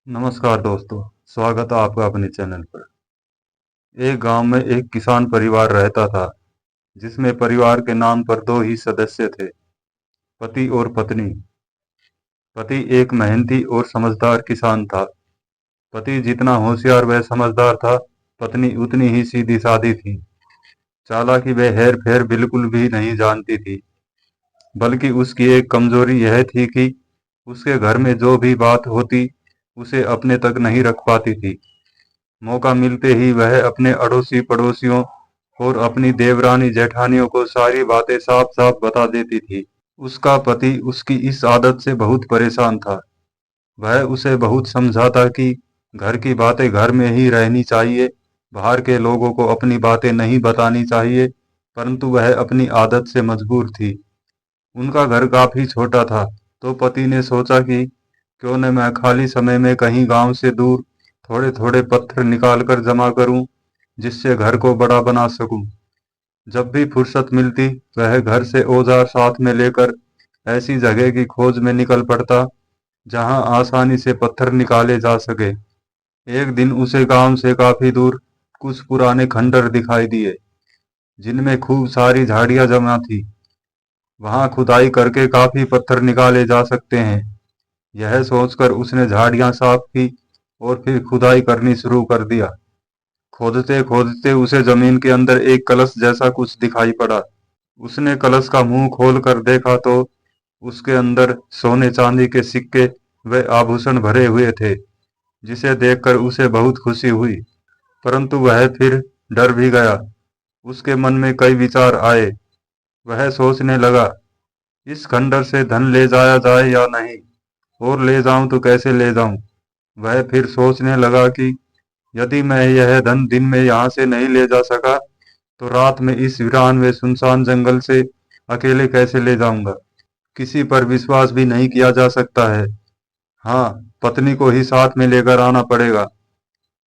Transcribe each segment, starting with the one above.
नमस्कार दोस्तों, स्वागत है आपका अपने चैनल पर। एक गांव में एक किसान परिवार रहता था, जिसमें परिवार के नाम पर दो ही सदस्य थे, पति और पत्नी। पति एक मेहनती और समझदार किसान था। पति जितना होशियार व समझदार था, पत्नी उतनी ही सीधी सादी थी। चालाकी व हेर फेर बिल्कुल भी नहीं जानती थी, बल्कि उसकी एक कमजोरी यह थी कि उसके घर में जो भी बात होती, उसे अपने तक नहीं रख पाती थी। मौका मिलते ही वह अपने अड़ोसी पड़ोसियों और अपनी देवरानी जेठानियों को सारी बातें साफ साफ बता देती थी। उसका पति उसकी इस आदत से बहुत परेशान था। वह उसे बहुत समझाता कि घर की बातें घर में ही रहनी चाहिए, बाहर के लोगों को अपनी बातें नहीं बतानी चाहिए, परंतु वह अपनी आदत से मजबूर थी। उनका घर काफी छोटा था, तो पति ने सोचा कि क्यों न मैं खाली समय में कहीं गांव से दूर थोड़े थोड़े पत्थर निकाल कर जमा करूं, जिससे घर को बड़ा बना सकूं। जब भी फुर्सत मिलती, वह घर से औजार साथ में लेकर ऐसी जगह की खोज में निकल पड़ता, जहां आसानी से पत्थर निकाले जा सके। एक दिन उसे गांव से काफी दूर कुछ पुराने खंडर दिखाई दिए, जिनमें खूब सारी झाड़ियां जमा थी। वहां खुदाई करके काफी पत्थर निकाले जा सकते हैं। यह सोचकर उसने झाड़ियां साफ की और फिर खुदाई करनी शुरू कर दिया। खोदते खोदते उसे जमीन के अंदर एक कलश जैसा कुछ दिखाई पड़ा। उसने कलश का मुंह खोल कर देखा तो उसके अंदर सोने चांदी के सिक्के व आभूषण भरे हुए थे, जिसे देखकर उसे बहुत खुशी हुई। परंतु वह फिर डर भी गया। उसके मन में कई विचार आए। वह सोचने लगा, इस खंडर से धन ले जाया जाए या नहीं, और ले जाऊं तो कैसे ले जाऊं। वह फिर सोचने लगा कि यदि मैं यह धन दिन में यहाँ से नहीं ले जा सका, तो रात में इस वीरान व सुनसान जंगल से अकेले कैसे ले जाऊंगा। किसी पर विश्वास भी नहीं किया जा सकता है। हाँ, पत्नी को ही साथ में लेकर आना पड़ेगा,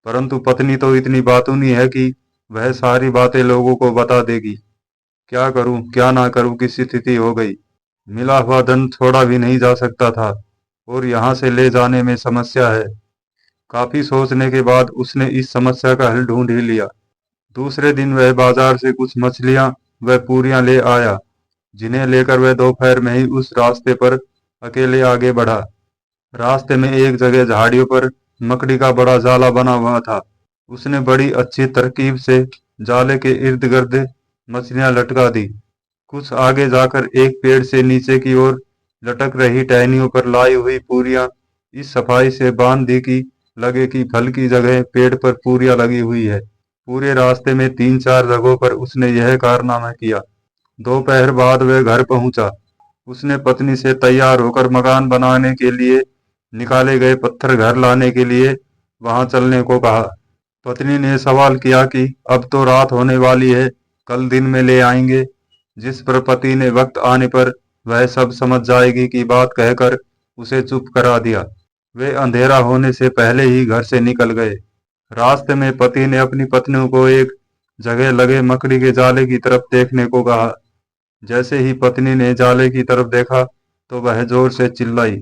परंतु पत्नी तो इतनी बातूनी है कि वह सारी बातें लोगों को बता देगी। क्या करूं क्या ना करूं की स्थिति हो गई। मिला हुआ धन छोड़ा भी नहीं जा सकता था, और यहाँ से ले जाने में समस्या है। काफी सोचने के बाद उसने इस समस्या का हल ढूंढ ही लिया। दूसरे दिन वह बाजार से कुछ मछलियां व पूरियां ले आया, जिन्हें लेकर वह दोपहर में ही उस रास्ते पर अकेले आगे बढ़ा। रास्ते में एक जगह झाड़ियों पर मकड़ी का बड़ा जाला बना हुआ था। उसने बड़ी अच्छी तरकीब से जाले के इर्द गिर्द मछलियां लटका दी। कुछ आगे जाकर एक पेड़ से नीचे की ओर लटक रही टहनियों पर लाई हुई पूरियां इस सफाई से बांध दी कि लगे कि फल की जगह पेड़ पर पूरियां लगी हुई है। पूरे रास्ते में तीन चार जगहों पर उसने यह कारनामा किया। दोपहर बाद वह घर पहुंचा। उसने पत्नी से तैयार होकर मकान बनाने के लिए निकाले गए पत्थर घर लाने के लिए वहां चलने को कहा। पत्नी ने सवाल किया कि अब तो रात होने वाली है, कल दिन में ले आएंगे। जिस पर पति ने वक्त आने पर वह सब समझ जाएगी की बात कहकर उसे चुप करा दिया। वे अंधेरा होने से पहले ही घर से निकल गए। रास्ते में पति ने अपनी पत्नी को एक जगह लगे मकड़ी के जाले की तरफ देखने को कहा। जैसे ही पत्नी ने जाले की तरफ देखा, तो वह जोर से चिल्लाई,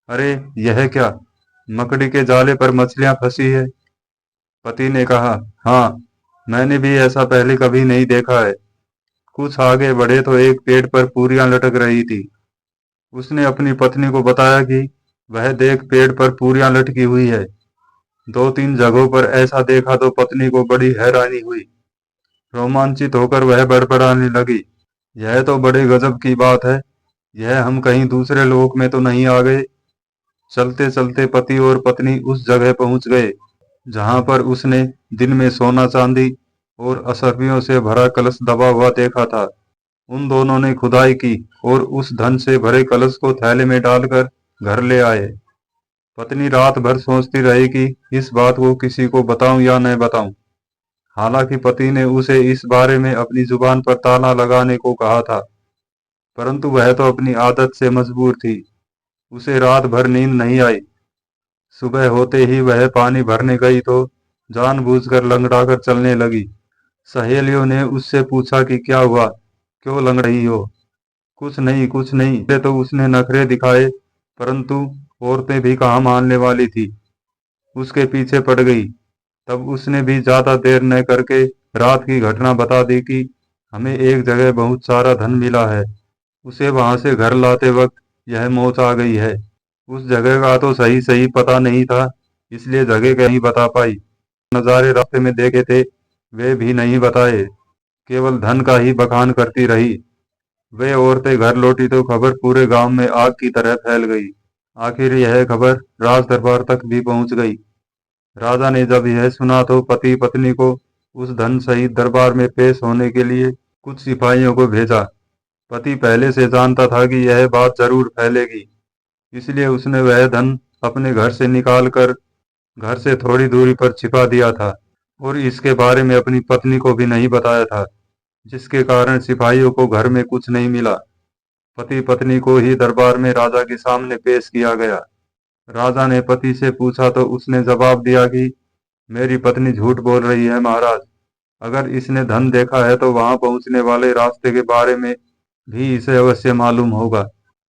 अरे यह क्या, मकड़ी के जाले पर मछलियां फंसी है। पति ने कहा, हाँ, मैंने भी ऐसा पहले कभी नहीं देखा है। कुछ आगे बढ़े तो एक पेड़ पर पूरियां लटक रही थी। उसने अपनी पत्नी को बताया कि वह देख, पेड़ पर पूरियां लटकी हुई है। दो तीन जगहों पर ऐसा देखा तो पत्नी को बड़ी हैरानी हुई। रोमांचित होकर वह बड़बड़ाने लगी, यह तो बड़े गजब की बात है। यह हम कहीं दूसरे लोक में तो नहीं आ गए। चलते चलते पति और पत्नी उस जगह पहुंच गए, जहां पर उसने दिन में सोना चांदी और अशर्फियों से भरा कलश दबा हुआ देखा था। उन दोनों ने खुदाई की और उस धन से भरे कलश को थैले में डालकर घर ले आए। पत्नी रात भर सोचती रही कि इस बात को किसी को बताऊं या न बताऊं। हालांकि पति ने उसे इस बारे में अपनी जुबान पर ताला लगाने को कहा था, परंतु वह तो अपनी आदत से मजबूर थी। उसे रात भर नींद नहीं आई। सुबह होते ही वह पानी भरने गई तो जानबूझकर लंगड़ाकर चलने लगी। सहेलियों ने उससे पूछा कि क्या हुआ, क्यों लंगड़ रही हो। कुछ नहीं कुछ नहीं, ये तो उसने नखरे दिखाए, परंतु औरतें भी कहाँ मानने वाली थी। उसके पीछे पड़ गई। तब उसने भी ज्यादा देर न करके रात की घटना बता दी कि हमें एक जगह बहुत सारा धन मिला है। उसे वहां से घर लाते वक्त यह मौत आ गई है। उस जगह का तो सही सही पता नहीं था, इसलिए जगह का नहीं बता पाई। नज़ारे रास्ते में देखे थे वे भी नहीं बताए, केवल धन का ही बखान करती रही। वे औरतें घर लौटी तो खबर पूरे गांव में आग की तरह फैल गई। आखिर यह खबर राज दरबार तक भी पहुंच गई। राजा ने जब यह सुना तो पति पत्नी को उस धन सहित दरबार में पेश होने के लिए कुछ सिपाहियों को भेजा। पति पहले से जानता था कि यह बात जरूर फैलेगी, इसलिए उसने वह धन अपने घर से निकाल कर घर से थोड़ी दूरी पर छिपा दिया था और इसके बारे में अपनी पत्नी को भी नहीं बताया था, जिसके कारण सिपाहियों को घर में कुछ नहीं मिला। पति पत्नी को ही दरबार में राजा के सामने पेश किया गया। राजा ने पति से पूछा तो उसने जवाब दिया कि मेरी पत्नी झूठ बोल रही है महाराज। अगर इसने धन देखा है तो वहां पहुंचने वाले रास्ते के बारे में भी इसे अवश्य मालूम होगा।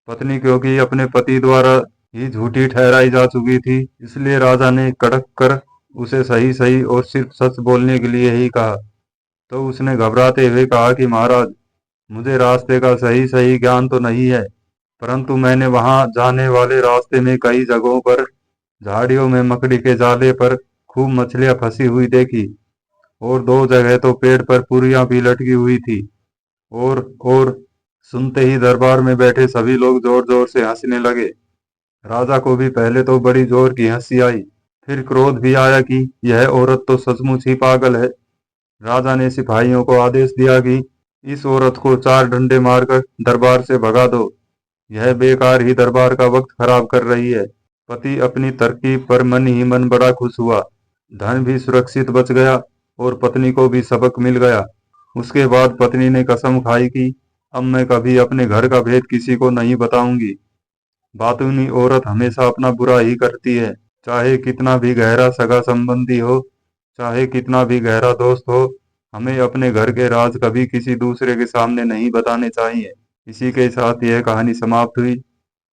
पत्नी क्योंकि अपने पति द्वारा ही झूठी ठहराई जा चुकी थी, इसलिए राजा ने कड़क कर उसे सही सही और सिर्फ सच बोलने के लिए ही कहा। तो उसने घबराते हुए कहा कि महाराज, मुझे रास्ते का सही सही ज्ञान तो नहीं है, परंतु मैंने वहां जाने वाले रास्ते में कई जगहों पर झाड़ियों में मकड़ी के जाले पर खूब मछलियां फंसी हुई देखी और दो जगह तो पेड़ पर पुरियां भी लटकी हुई थी। और सुनते ही दरबार में बैठे सभी लोग जोर जोर से हंसने लगे। राजा को भी पहले तो बड़ी जोर की हंसी आई, फिर क्रोध भी आया कि यह औरत तो सचमुच ही पागल है। राजा ने सिपाहियों को आदेश दिया कि इस औरत को 4 डंडे मारकर दरबार से भगा दो। यह बेकार ही दरबार का वक्त खराब कर रही है। पति अपनी तरकीब पर मन ही मन बड़ा खुश हुआ। धन भी सुरक्षित बच गया और पत्नी को भी सबक मिल गया। उसके बाद पत्नी ने कसम खाई कि अब मैं कभी अपने घर का भेद किसी को नहीं बताऊंगी। बातूनी औरत हमेशा अपना बुरा ही करती है, चाहे कितना भी गहरा सगा संबंधी हो, चाहे कितना भी गहरा दोस्त हो। हमें अपने घर के राज कभी किसी दूसरे के सामने नहीं बताने चाहिए। इसी के साथ यह कहानी समाप्त हुई।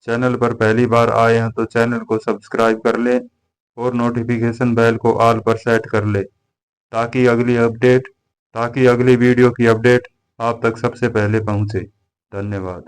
चैनल पर पहली बार आए हैं तो चैनल को सब्सक्राइब कर लें और नोटिफिकेशन बेल को ऑल पर सेट कर लें, ताकि अगली वीडियो की अपडेट आप तक सबसे पहले पहुंचे। धन्यवाद।